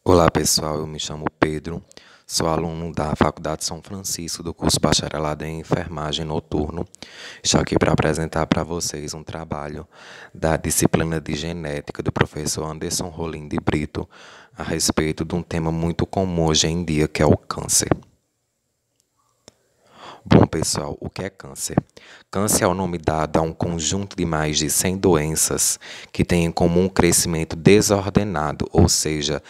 Olá pessoal, eu me chamo Pedro, sou aluno da Faculdade São Francisco do curso Bacharelado em Enfermagem Noturno. Estou aqui para apresentar para vocês um trabalho da disciplina de Genética do professor Anderson Rolim de Brito a respeito de um tema muito comum hoje em dia, que é o câncer. Bom, pessoal, o que é câncer? Câncer é o nome dado a um conjunto de mais de 100 doenças que têm em comum um crescimento desordenado, ou seja,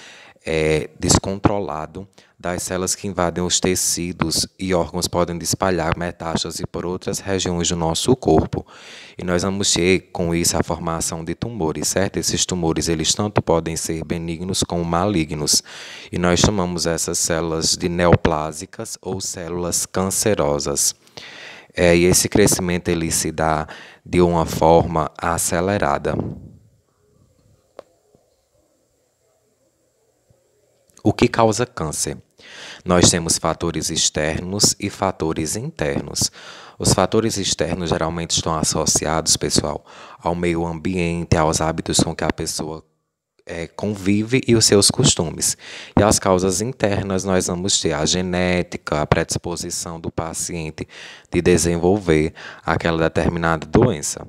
descontrolado das células que invadem os tecidos e órgãos, podem espalhar metástase por outras regiões do nosso corpo. E nós vamos ter com isso a formação de tumores, certo? Esses tumores, eles tanto podem ser benignos como malignos. E nós chamamos essas células de neoplásicas ou células cancerosas. E esse crescimento ele se dá de uma forma acelerada. O que causa câncer? Nós temos fatores externos e fatores internos. Os fatores externos geralmente estão associados, pessoal, ao meio ambiente, aos hábitos com que a pessoa convive e os seus costumes. E as causas internas nós vamos ter a genética, a predisposição do paciente de desenvolver aquela determinada doença.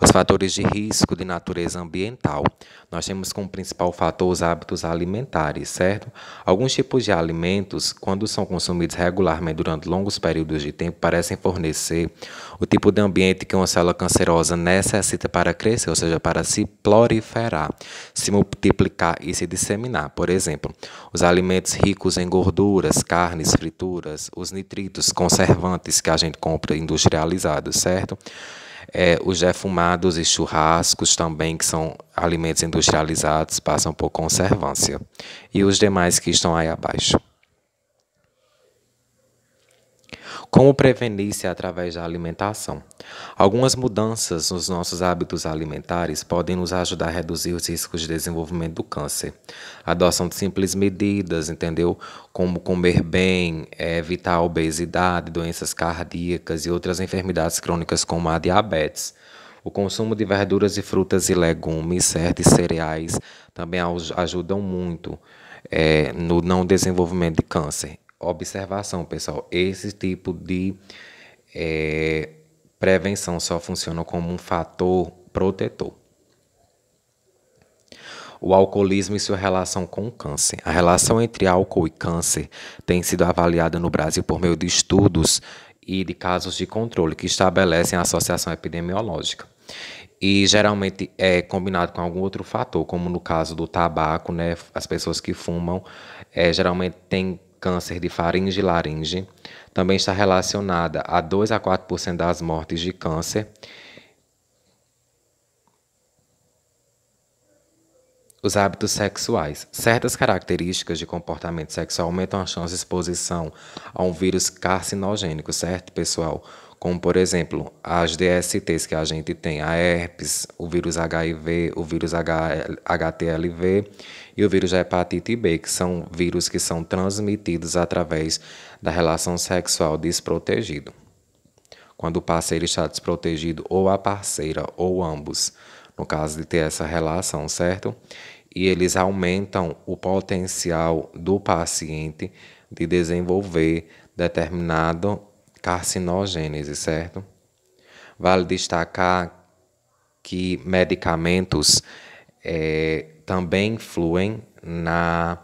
Os fatores de risco de natureza ambiental. Nós temos como principal fator os hábitos alimentares, certo? Alguns tipos de alimentos, quando são consumidos regularmente durante longos períodos de tempo, parecem fornecer o tipo de ambiente que uma célula cancerosa necessita para crescer, ou seja, para se proliferar, se multiplicar e se disseminar. Por exemplo, os alimentos ricos em gorduras, carnes, frituras, os nitritos, conservantes que a gente compra industrializados, certo? Os defumados e churrascos também, que são alimentos industrializados, passam por conservância. E os demais que estão aí abaixo. Como prevenir-se através da alimentação? Algumas mudanças nos nossos hábitos alimentares podem nos ajudar a reduzir os riscos de desenvolvimento do câncer. A adoção de simples medidas, entendeu? Como comer bem, evitar a obesidade, doenças cardíacas e outras enfermidades crônicas como a diabetes. O consumo de verduras e frutas e legumes, certo? E cereais também ajudam muito no não desenvolvimento de câncer. Observação, pessoal, esse tipo de prevenção só funciona como um fator protetor. O alcoolismo e sua relação com o câncer. A relação entre álcool e câncer tem sido avaliada no Brasil por meio de estudos e de casos de controle que estabelecem a associação epidemiológica. E geralmente é combinado com algum outro fator, como no caso do tabaco, né? As pessoas que fumam geralmente têm câncer de faringe e laringe. Também está relacionada a 2 a 4% das mortes de câncer. Os hábitos sexuais. Certas características de comportamento sexual aumentam a chance de exposição a um vírus carcinogênico, certo, pessoal? Como, por exemplo, as DSTs que a gente tem, a herpes, o vírus HIV, o vírus HTLV e o vírus da hepatite B, que são vírus que são transmitidos através da relação sexual desprotegido. Quando o parceiro está desprotegido, ou a parceira, ou ambos, no caso de ter essa relação, certo? E eles aumentam o potencial do paciente de desenvolver determinado carcinogênese, certo? Vale destacar que medicamentos também influem no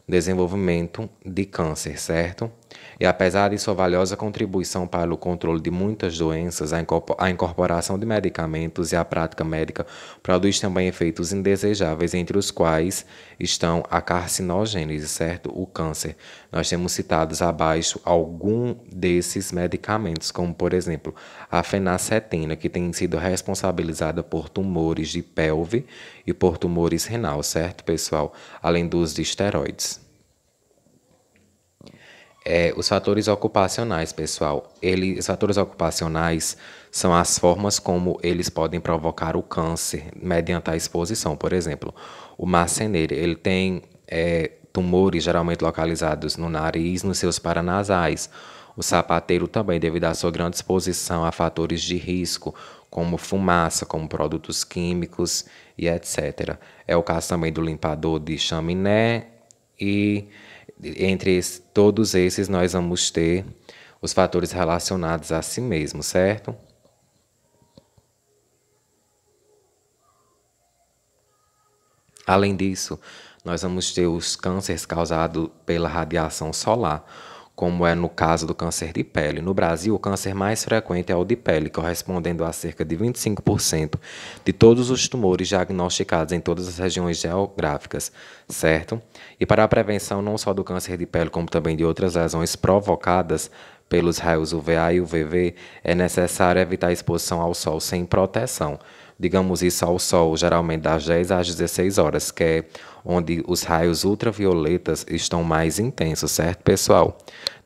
desenvolvimento de câncer, certo? E apesar de sua valiosa contribuição para o controle de muitas doenças, a incorporação de medicamentos e a prática médica produz também efeitos indesejáveis, entre os quais estão a carcinogênese, certo? O câncer. Nós temos citados abaixo algum desses medicamentos, como por exemplo a fenacetina, que tem sido responsabilizada por tumores de pelve e por tumores renal, certo, pessoal? Além do uso de esteroides. Os fatores ocupacionais, pessoal. Os fatores ocupacionais são as formas como eles podem provocar o câncer mediante a exposição. Por exemplo, o marceneiro, ele tem tumores geralmente localizados no nariz, nos seus paranasais. O sapateiro também, devido à sua grande exposição a fatores de risco, como fumaça, como produtos químicos e etc. É o caso também do limpador de chaminé e todos esses nós vamos ter os fatores relacionados a si mesmo, certo? Além disso, nós vamos ter os cânceres causados pela radiação solar, como é no caso do câncer de pele. No Brasil, o câncer mais frequente é o de pele, correspondendo a cerca de 25% de todos os tumores diagnosticados em todas as regiões geográficas, certo? E para a prevenção não só do câncer de pele, como também de outras lesões provocadas pelos raios UVA e UVB, é necessário evitar a exposição ao sol sem proteção. Digamos isso ao sol, geralmente das 10 às 16 horas, que é onde os raios ultravioletas estão mais intensos, certo, pessoal?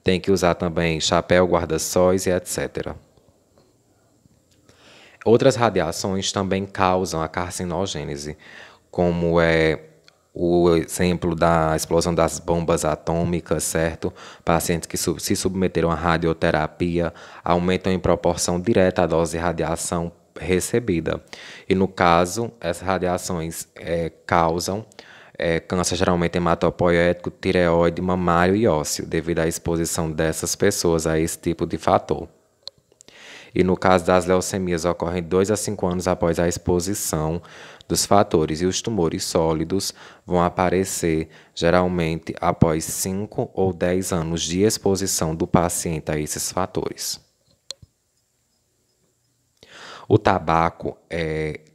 Tem que usar também chapéu, guarda-sóis e etc. Outras radiações também causam a carcinogênese, como é o exemplo da explosão das bombas atômicas, certo? Pacientes que se submeteram à radioterapia aumentam em proporção direta a dose de radiação recebida. E no caso, essas radiações causam câncer geralmente hematopoético, tireoide, mamário e ósseo, devido à exposição dessas pessoas a esse tipo de fator. E no caso das leucemias, ocorrem 2 a 5 anos após a exposição dos fatores, e os tumores sólidos vão aparecer geralmente após 5 ou 10 anos de exposição do paciente a esses fatores. O tabaco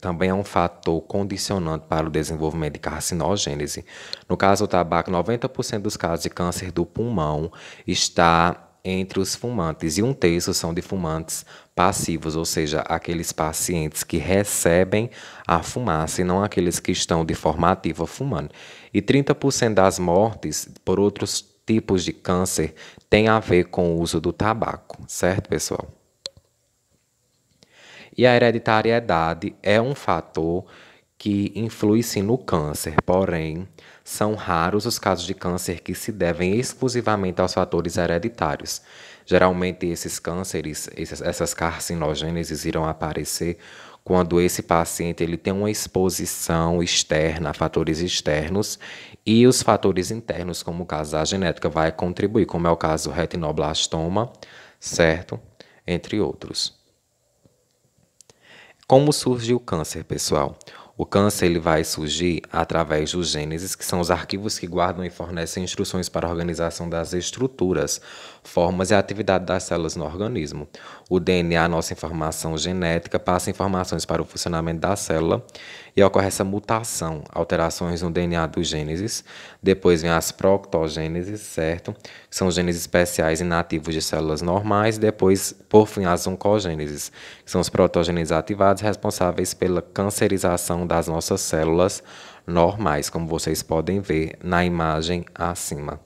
também é um fator condicionante para o desenvolvimento de carcinogênese. No caso do tabaco, 90% dos casos de câncer do pulmão está entre os fumantes, e 1/3 são de fumantes passivos, ou seja, aqueles pacientes que recebem a fumaça e não aqueles que estão de forma ativa fumando. E 30% das mortes por outros tipos de câncer tem a ver com o uso do tabaco, certo, pessoal? E a hereditariedade é um fator que influi sim no câncer, porém, são raros os casos de câncer que se devem exclusivamente aos fatores hereditários. Geralmente, esses cânceres, essas carcinogêneses irão aparecer quando esse paciente ele tem uma exposição externa a fatores externos e os fatores internos, como o caso da genética, vai contribuir, como é o caso do retinoblastoma, certo? Entre outros. Como surge o câncer, pessoal? O câncer ele vai surgir através dos genes, que são os arquivos que guardam e fornecem instruções para a organização das estruturas, formas e atividade das células no organismo. O DNA, nossa informação genética, passa informações para o funcionamento da célula e ocorre essa mutação, alterações no DNA dos genes. Depois vem as proctogêneses, certo? Que são genes especiais inativos de células normais. Depois, por fim, as oncogêneses, que são os protogenes ativados responsáveis pela cancerização das nossas células normais, como vocês podem ver na imagem acima.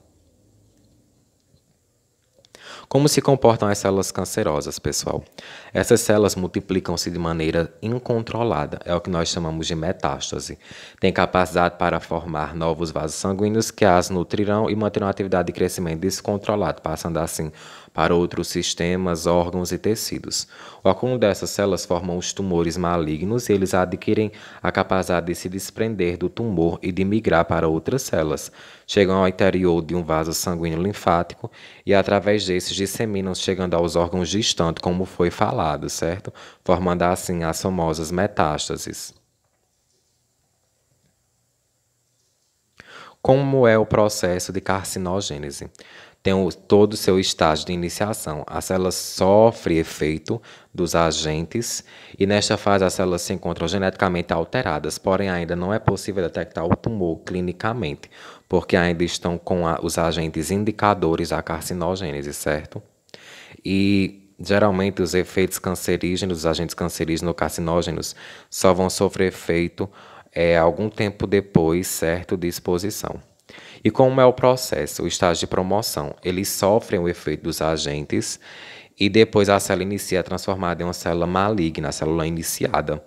Como se comportam as células cancerosas, pessoal? Essas células multiplicam-se de maneira incontrolada, é o que nós chamamos de metástase. Tem capacidade para formar novos vasos sanguíneos que as nutrirão e manterão a atividade de crescimento descontrolado, passando assim para outros sistemas, órgãos e tecidos. O acúmulo dessas células formam os tumores malignos e eles adquirem a capacidade de se desprender do tumor e de migrar para outras células. Chegam ao interior de um vaso sanguíneo linfático e, através desses, disseminam, chegando aos órgãos distantes, como foi falado, certo? Formando assim as famosas metástases. Como é o processo de carcinogênese? Tem todo o seu estágio de iniciação. A célula sofre efeito dos agentes e, nesta fase, as células se encontram geneticamente alteradas, porém ainda não é possível detectar o tumor clinicamente, porque ainda estão com os agentes indicadores da carcinogênese, certo? E geralmente os efeitos cancerígenos, os agentes cancerígenos ou carcinógenos, só vão sofrer efeito algum tempo depois, certo, de exposição. E como é o processo, o estágio de promoção? Eles sofrem o efeito dos agentes e depois a célula inicia a transformada em uma célula maligna, a célula iniciada,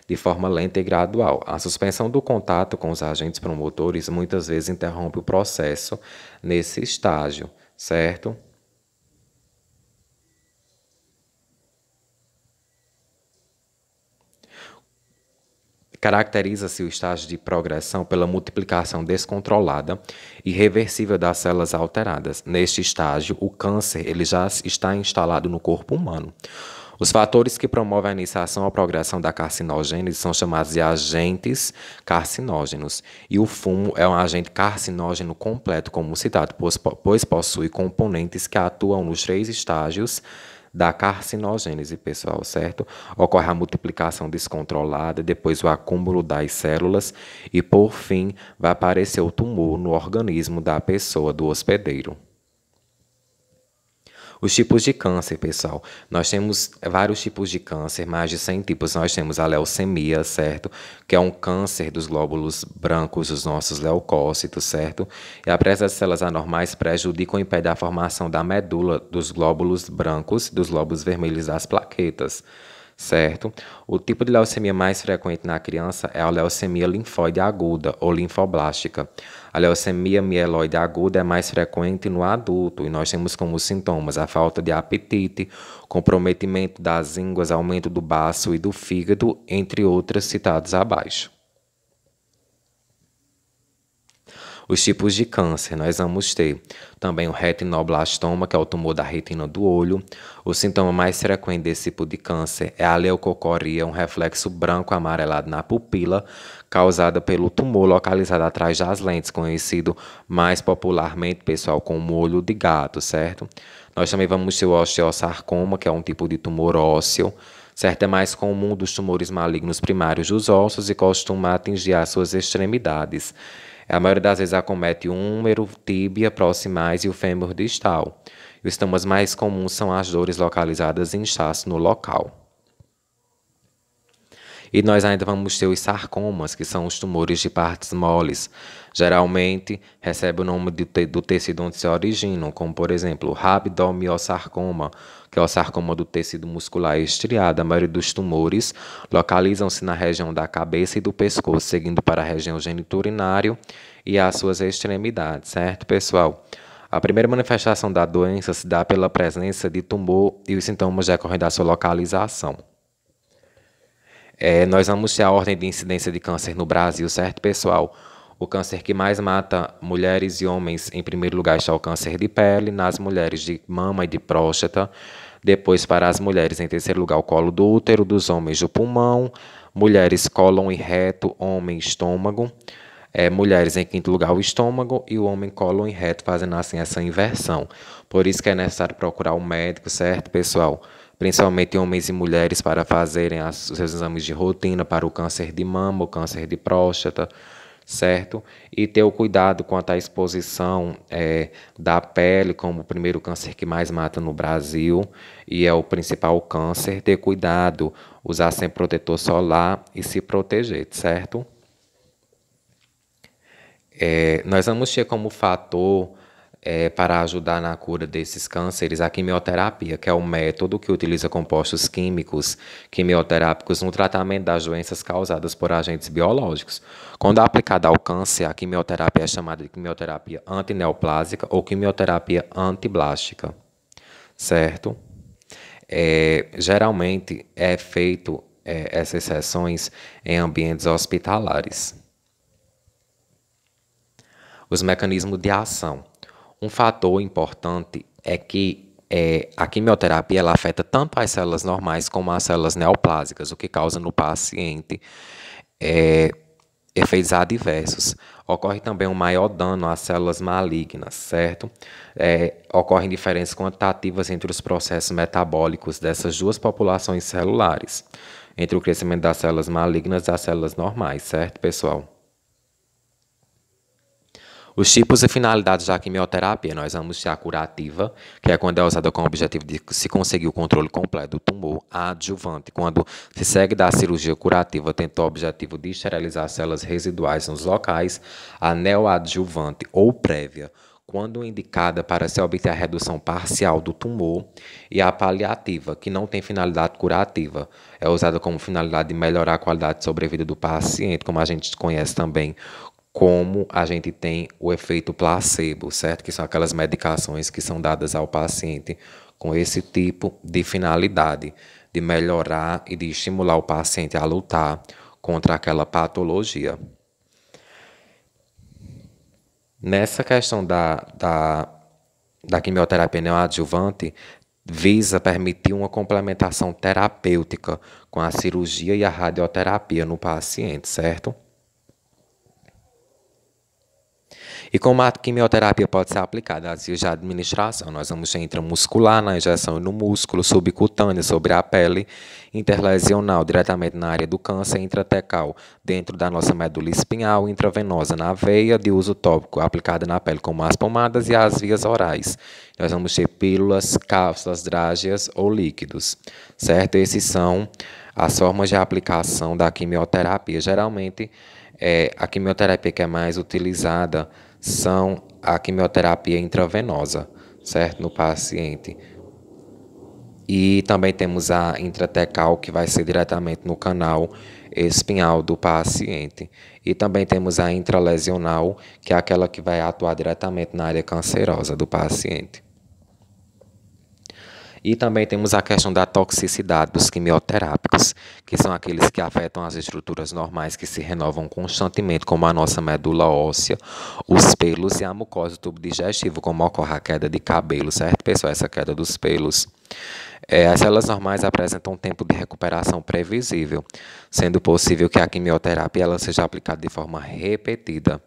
de forma lenta e gradual. A suspensão do contato com os agentes promotores muitas vezes interrompe o processo nesse estágio, certo? Caracteriza-se o estágio de progressão pela multiplicação descontrolada e irreversível das células alteradas. Neste estágio, o câncer ele já está instalado no corpo humano. Os fatores que promovem a iniciação ou progressão da carcinogênese são chamados de agentes carcinógenos. E o fumo é um agente carcinógeno completo, como citado, pois possui componentes que atuam nos 3 estágios da carcinogênese, pessoal, certo? Ocorre a multiplicação descontrolada, depois o acúmulo das células e, por fim, vai aparecer o tumor no organismo da pessoa, do hospedeiro. Os tipos de câncer, pessoal. Nós temos vários tipos de câncer, mais de 100 tipos. Nós temos a leucemia, certo? Que é um câncer dos glóbulos brancos, dos nossos leucócitos, certo? E a presença de células anormais prejudica ou impede a formação da medula dos glóbulos brancos, dos glóbulos vermelhos das plaquetas, certo? O tipo de leucemia mais frequente na criança é a leucemia linfóide aguda ou linfoblástica. A leucemia mieloide aguda é mais frequente no adulto e nós temos como sintomas a falta de apetite, comprometimento das ínguas, aumento do baço e do fígado, entre outras citadas abaixo. Os tipos de câncer, nós vamos ter também o retinoblastoma, que é o tumor da retina do olho. O sintoma mais frequente desse tipo de câncer é a leucocoria, um reflexo branco amarelado na pupila, causada pelo tumor localizado atrás das lentes, conhecido mais popularmente, pessoal, como olho de gato, certo? Nós também vamos ter o osteosarcoma, que é um tipo de tumor ósseo, certo? É mais comum dos tumores malignos primários dos ossos e costuma atingir as suas extremidades. A maioria das vezes acomete o húmero, tíbia, proximais e o fêmur distal. E os sintomas mais comuns são as dores localizadas em inchaço no local. E nós ainda vamos ter os sarcomas, que são os tumores de partes moles. Geralmente, recebe o nome do tecido onde se originam, como, por exemplo, o rabdomiosarcoma, que é o sarcoma do tecido muscular estriado. A maioria dos tumores localizam-se na região da cabeça e do pescoço, seguindo para a região geniturinário e as suas extremidades, certo, pessoal? A primeira manifestação da doença se dá pela presença de tumor e os sintomas decorrem da sua localização. Nós vamos ter a ordem de incidência de câncer no Brasil, certo, pessoal? O câncer que mais mata mulheres e homens, em primeiro lugar, está o câncer de pele, nas mulheres de mama e de próstata. Depois, para as mulheres, em terceiro lugar, o colo do útero, dos homens do pulmão. Mulheres, cólon e reto, homem, estômago. Mulheres, em quinto lugar, o estômago e o homem, cólon e reto, fazendo assim essa inversão. Por isso que é necessário procurar um médico, certo, pessoal? Principalmente homens e mulheres para fazerem os seus exames de rotina para o câncer de mama, o câncer de próstata, certo? E ter o cuidado quanto à exposição da pele, como o primeiro câncer que mais mata no Brasil e é o principal câncer. Ter cuidado, usar sempre protetor solar e se proteger, certo? Nós vamos ter como fator para ajudar na cura desses cânceres a quimioterapia, que é o método que utiliza compostos químicos quimioterápicos no tratamento das doenças causadas por agentes biológicos. Quando aplicada ao câncer, a quimioterapia é chamada de quimioterapia antineoplásica ou quimioterapia antiblástica, certo? Geralmente é feito essas sessões em ambientes hospitalares. Os mecanismos de ação. Um fator importante é que a quimioterapia ela afeta tanto as células normais como as células neoplásicas, o que causa no paciente efeitos adversos. Ocorre também um maior dano às células malignas, certo? Ocorrem diferenças quantitativas entre os processos metabólicos dessas duas populações celulares, entre o crescimento das células malignas e das células normais, certo, pessoal? Os tipos e finalidades da quimioterapia, nós vamos ter a curativa, que é quando é usada com o objetivo de se conseguir o controle completo do tumor. A adjuvante, quando se segue da cirurgia curativa, tendo o objetivo de esterilizar células residuais nos locais. A neoadjuvante ou prévia, quando indicada para se obter a redução parcial do tumor. E a paliativa, que não tem finalidade curativa, é usada como finalidade de melhorar a qualidade de sobrevida do paciente, como a gente conhece também como a gente tem o efeito placebo, certo? Que são aquelas medicações que são dadas ao paciente com esse tipo de finalidade, de melhorar e de estimular o paciente a lutar contra aquela patologia. Nessa questão da quimioterapia neoadjuvante, visa permitir uma complementação terapêutica com a cirurgia e a radioterapia no paciente, certo? E como a quimioterapia pode ser aplicada às vias de administração, nós vamos ter intramuscular, na injeção no músculo, subcutâneo, sobre a pele, interlesional, diretamente na área do câncer, intratecal, dentro da nossa medula espinhal, intravenosa na veia, de uso tópico, aplicada na pele como as pomadas e as vias orais. Nós vamos ter pílulas, cápsulas, drágeas ou líquidos, certo? Esses são as formas de aplicação da quimioterapia. Geralmente, a quimioterapia que é mais utilizada são a quimioterapia intravenosa, certo? No paciente. E também temos a intratecal, que vai ser diretamente no canal espinhal do paciente. E também temos a intralesional, que é aquela que vai atuar diretamente na área cancerosa do paciente. E também temos a questão da toxicidade dos quimioterápicos, que são aqueles que afetam as estruturas normais que se renovam constantemente, como a nossa medula óssea, os pelos e a mucosa do tubo digestivo, como ocorre a queda de cabelo, certo, pessoal? Essa queda dos pelos. As células normais apresentam um tempo de recuperação previsível, sendo possível que a quimioterapia ela seja aplicada de forma repetida,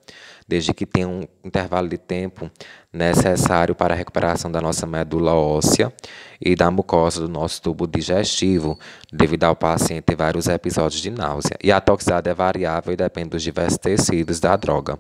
desde que tenha um intervalo de tempo necessário para a recuperação da nossa medula óssea e da mucosa do nosso tubo digestivo, devido ao paciente ter vários episódios de náusea. E a toxicidade é variável e depende dos diversos tecidos da droga.